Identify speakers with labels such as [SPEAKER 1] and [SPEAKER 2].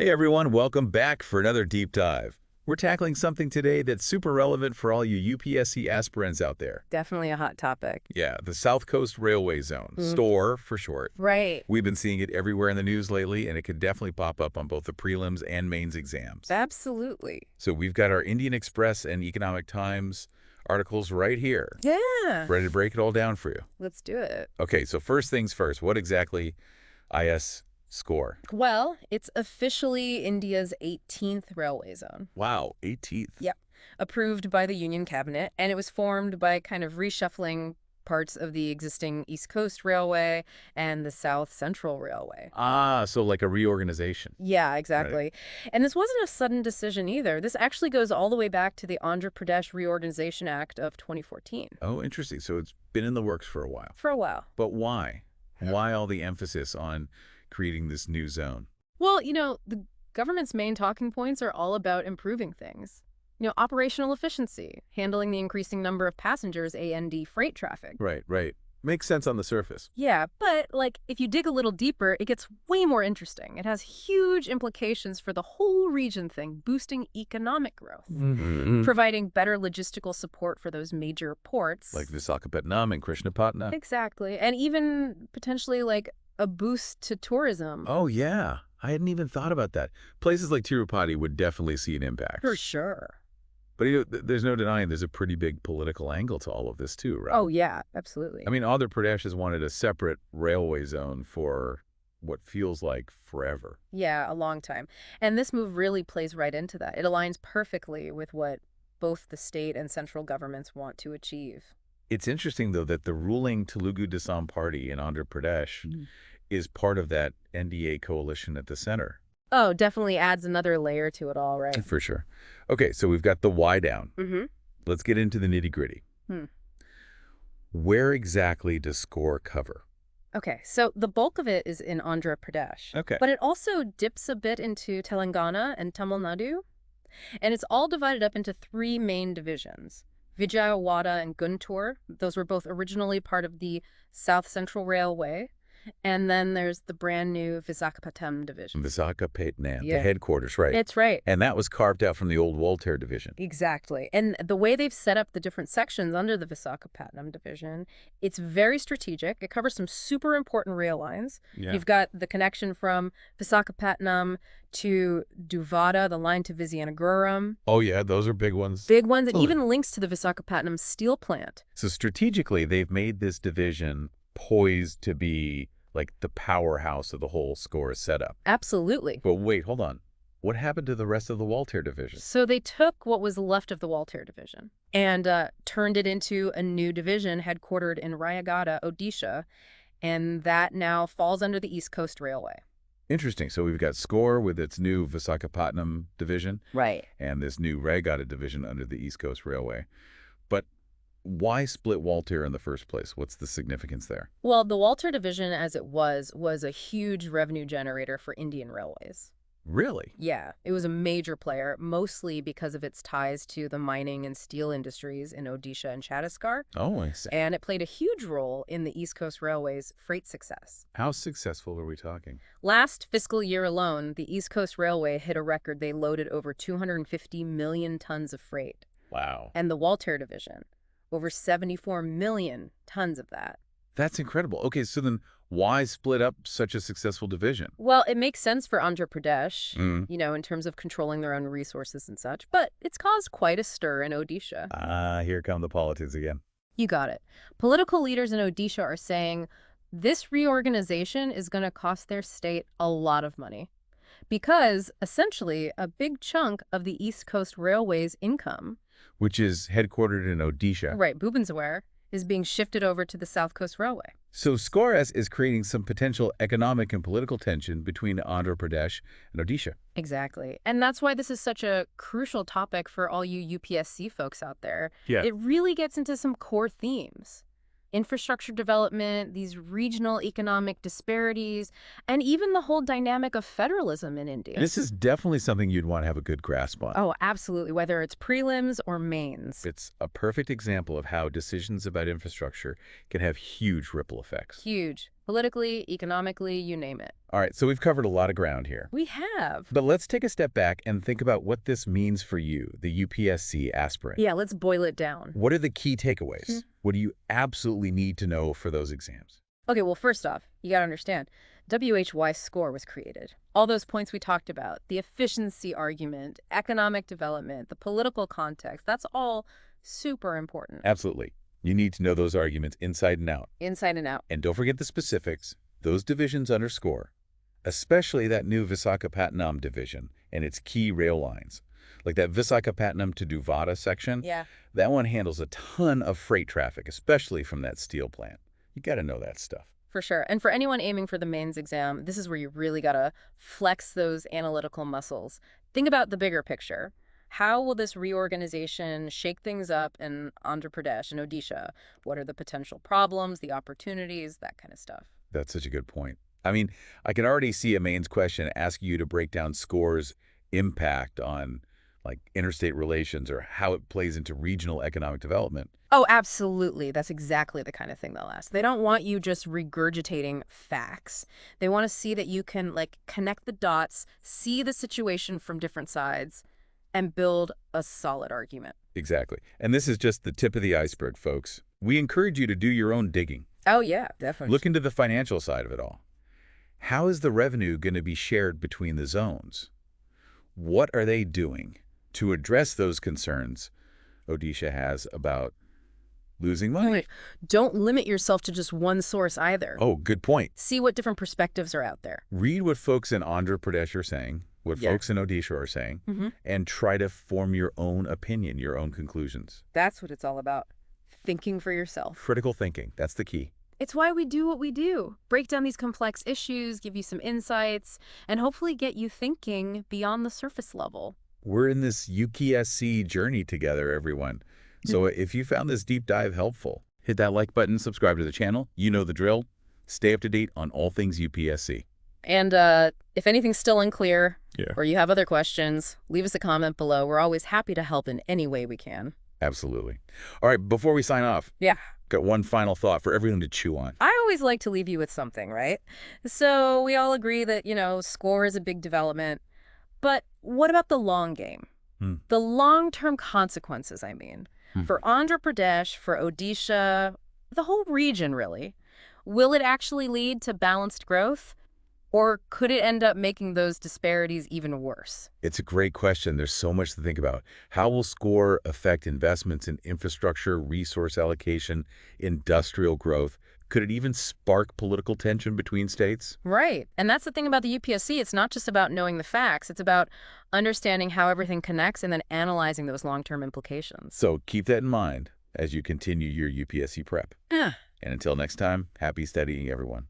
[SPEAKER 1] Hey everyone, welcome back for another deep dive. We're tackling something today that's super relevant for all you UPSC aspirants out there.
[SPEAKER 2] Definitely a hot topic.
[SPEAKER 1] Yeah, the South Coast Railway Zone, SCoR for short.
[SPEAKER 2] Right.
[SPEAKER 1] We've been seeing it everywhere in the news lately, and it could definitely pop up on both the prelims and mains exams.
[SPEAKER 2] Absolutely.
[SPEAKER 1] So we've got our Indian Express and Economic Times articles right here.
[SPEAKER 2] Yeah.
[SPEAKER 1] Ready to break it all down for you.
[SPEAKER 2] Let's do it.
[SPEAKER 1] Okay, so first things first, what exactly is SCoR?
[SPEAKER 2] Well, it's officially India's 18th railway zone.
[SPEAKER 1] Wow, 18th.
[SPEAKER 2] Yep. Approved by the Union Cabinet, and it was formed by kind of reshuffling parts of the existing East Coast Railway and the South Central Railway.
[SPEAKER 1] Ah, so like a reorganization.
[SPEAKER 2] Yeah, exactly.
[SPEAKER 1] Right.
[SPEAKER 2] And this wasn't a sudden decision either. This actually goes all the way back to the Andhra Pradesh Reorganization Act of 2014.
[SPEAKER 1] Oh, interesting. So it's been in the works for a while.
[SPEAKER 2] For a while.
[SPEAKER 1] But why? Why all the emphasis on creating this new zone?
[SPEAKER 2] Well, the government's main talking points are all about improving things. Operational efficiency, handling the increasing number of passengers and freight traffic.
[SPEAKER 1] Right. Makes sense on the surface.
[SPEAKER 2] Yeah, but if you dig a little deeper, it gets way more interesting. It has huge implications for the whole region thing, boosting economic growth, providing better logistical support for those major ports.
[SPEAKER 1] Like Visakhapatnam and Krishnapatnam.
[SPEAKER 2] Exactly. And even potentially a boost to tourism.
[SPEAKER 1] Oh, yeah. I hadn't even thought about that. Places like Tirupati would definitely see an impact.
[SPEAKER 2] For sure.
[SPEAKER 1] But there's no denying there's a pretty big political angle to all of this too, right?
[SPEAKER 2] Oh, yeah, absolutely.
[SPEAKER 1] I mean, Andhra Pradesh has wanted a separate railway zone for what feels like forever.
[SPEAKER 2] Yeah, a long time. And this move really plays right into that. It aligns perfectly with what both the state and central governments want to achieve.
[SPEAKER 1] It's interesting, though, that the ruling Telugu Desam party in Andhra Pradesh is part of that NDA coalition at the center.
[SPEAKER 2] Oh, definitely adds another layer to it all, right?
[SPEAKER 1] For sure. Okay, so we've got the why down. Let's get into the nitty-gritty. Where exactly does SCoR cover?
[SPEAKER 2] Okay, so the bulk of it is in Andhra Pradesh.
[SPEAKER 1] Okay.
[SPEAKER 2] But it also dips a bit into Telangana and Tamil Nadu. And it's all divided up into three main divisions. Vijayawada and Guntur, those were both originally part of the South Central Railway. And then there's the brand new Visakhapatnam division.
[SPEAKER 1] Visakhapatnam,
[SPEAKER 2] Yeah.
[SPEAKER 1] the headquarters, right?
[SPEAKER 2] It's right.
[SPEAKER 1] And that was carved out from the old Waltair division.
[SPEAKER 2] Exactly. And the way they've set up the different sections under the Visakhapatnam division, it's very strategic. It covers some super important rail lines.
[SPEAKER 1] Yeah.
[SPEAKER 2] You've got the connection from Visakhapatnam to Duvada, the line to Vizianagaram.
[SPEAKER 1] Oh, yeah, those are big ones.
[SPEAKER 2] Big ones, and even links to the Visakhapatnam steel plant.
[SPEAKER 1] So strategically, they've made this division poised to be like the powerhouse of the whole SCoR setup.
[SPEAKER 2] Absolutely.
[SPEAKER 1] But wait, hold on. What happened to the rest of the Waltair division?
[SPEAKER 2] So they took what was left of the Waltair division and turned it into a new division headquartered in Rayagada, Odisha, and that now falls under the East Coast Railway.
[SPEAKER 1] Interesting. So we've got SCoR with its new Visakhapatnam division.
[SPEAKER 2] Right.
[SPEAKER 1] And this new Rayagada division under the East Coast Railway. But why split Waltair in the first place? What's the significance there?
[SPEAKER 2] Well, the Waltair division, as it was a huge revenue generator for Indian railways.
[SPEAKER 1] Really?
[SPEAKER 2] Yeah, it was a major player, mostly because of its ties to the mining and steel industries in Odisha and Chhattisgarh.
[SPEAKER 1] Oh, I see.
[SPEAKER 2] And it played a huge role in the East Coast Railway's freight success.
[SPEAKER 1] How successful are we talking?
[SPEAKER 2] Last fiscal year alone, the East Coast Railway hit a record. They loaded over 250 million tons of freight.
[SPEAKER 1] Wow.
[SPEAKER 2] And the Waltair division, over 74 million tons of that.
[SPEAKER 1] That's incredible. Okay, so then why split up such a successful division?
[SPEAKER 2] Well, it makes sense for Andhra Pradesh, in terms of controlling their own resources and such, but it's caused quite a stir in Odisha.
[SPEAKER 1] Ah, here come the politics again.
[SPEAKER 2] You got it. Political leaders in Odisha are saying this reorganization is going to cost their state a lot of money because, essentially, a big chunk of the East Coast Railway's income,
[SPEAKER 1] which is headquartered in Odisha.
[SPEAKER 2] Right, Bhubaneswar, is being shifted over to the South Coast Railway.
[SPEAKER 1] So SCoR is creating some potential economic and political tension between Andhra Pradesh and Odisha.
[SPEAKER 2] Exactly. And that's why this is such a crucial topic for all you UPSC folks out there.
[SPEAKER 1] Yeah.
[SPEAKER 2] It really gets into some core themes. Infrastructure development, these regional economic disparities, and even the whole dynamic of federalism in India.
[SPEAKER 1] This is definitely something you'd want to have a good grasp on.
[SPEAKER 2] Oh, absolutely, whether it's prelims or mains.
[SPEAKER 1] It's a perfect example of how decisions about infrastructure can have huge ripple effects.
[SPEAKER 2] Huge. Politically, economically, you name it.
[SPEAKER 1] All right, so we've covered a lot of ground here.
[SPEAKER 2] We have.
[SPEAKER 1] But let's take a step back and think about what this means for you, the UPSC aspirant.
[SPEAKER 2] Yeah, let's boil it down.
[SPEAKER 1] What are the key takeaways? What do you absolutely need to know for those exams?
[SPEAKER 2] Okay, well, first off, you got to understand, WHY SCoR was created. All those points we talked about, the efficiency argument, economic development, the political context, that's all super important.
[SPEAKER 1] Absolutely. You need to know those arguments inside and out.
[SPEAKER 2] Inside and out.
[SPEAKER 1] And don't forget the specifics, those divisions under SCoR, especially that new Visakhapatnam division and its key rail lines. Like that Visakhapatnam to Duvada section,
[SPEAKER 2] Yeah.
[SPEAKER 1] that one handles a ton of freight traffic, especially from that steel plant. You got to know that stuff.
[SPEAKER 2] For sure. And for anyone aiming for the mains exam, this is where you really got to flex those analytical muscles. Think about the bigger picture. How will this reorganization shake things up in Andhra Pradesh and Odisha? What are the potential problems, the opportunities, that kind of stuff?
[SPEAKER 1] That's such a good point. I mean, I can already see a mains question asking you to break down SCoR's impact on like interstate relations or how it plays into regional economic development.
[SPEAKER 2] Oh, absolutely. That's exactly the kind of thing they'll ask. They don't want you just regurgitating facts. They want to see that you can, like, connect the dots, see the situation from different sides, and build a solid argument.
[SPEAKER 1] Exactly. And this is just the tip of the iceberg, folks. We encourage you to do your own digging.
[SPEAKER 2] Oh, yeah, definitely.
[SPEAKER 1] Look into the financial side of it all. How is the revenue going to be shared between the zones? What are they doing to address those concerns Odisha has about losing money?
[SPEAKER 2] Wait, don't limit yourself to just one source either.
[SPEAKER 1] Oh, good point.
[SPEAKER 2] See what different perspectives are out there.
[SPEAKER 1] Read what folks in Andhra Pradesh are saying, what folks in Odisha are saying, and try to form your own opinion, your own conclusions.
[SPEAKER 2] That's what it's all about. Thinking for yourself.
[SPEAKER 1] Critical thinking, that's the key.
[SPEAKER 2] It's why we do what we do. Break down these complex issues, give you some insights, and hopefully get you thinking beyond the surface level.
[SPEAKER 1] We're in this UPSC journey together, everyone. So if you found this deep dive helpful, hit that like button, subscribe to the channel. You know the drill. Stay up to date on all things UPSC.
[SPEAKER 2] And if anything's still unclear or you have other questions, leave us a comment below. We're always happy to help in any way we can.
[SPEAKER 1] Absolutely. All right, before we sign off, got one final thought for everyone to chew on.
[SPEAKER 2] I always like to leave you with something, right? So we all agree that, SCoR is a big development. But what about the long game? The long-term consequences, I mean. For Andhra Pradesh, for Odisha, the whole region, really. Will it actually lead to balanced growth? Or could it end up making those disparities even worse?
[SPEAKER 1] It's a great question. There's so much to think about. How will SCoR affect investments in infrastructure, resource allocation, industrial growth? Could it even spark political tension between states?
[SPEAKER 2] Right. And that's the thing about the UPSC. It's not just about knowing the facts. It's about understanding how everything connects and then analyzing those long-term implications.
[SPEAKER 1] So keep that in mind as you continue your UPSC prep. And until next time, happy studying, everyone.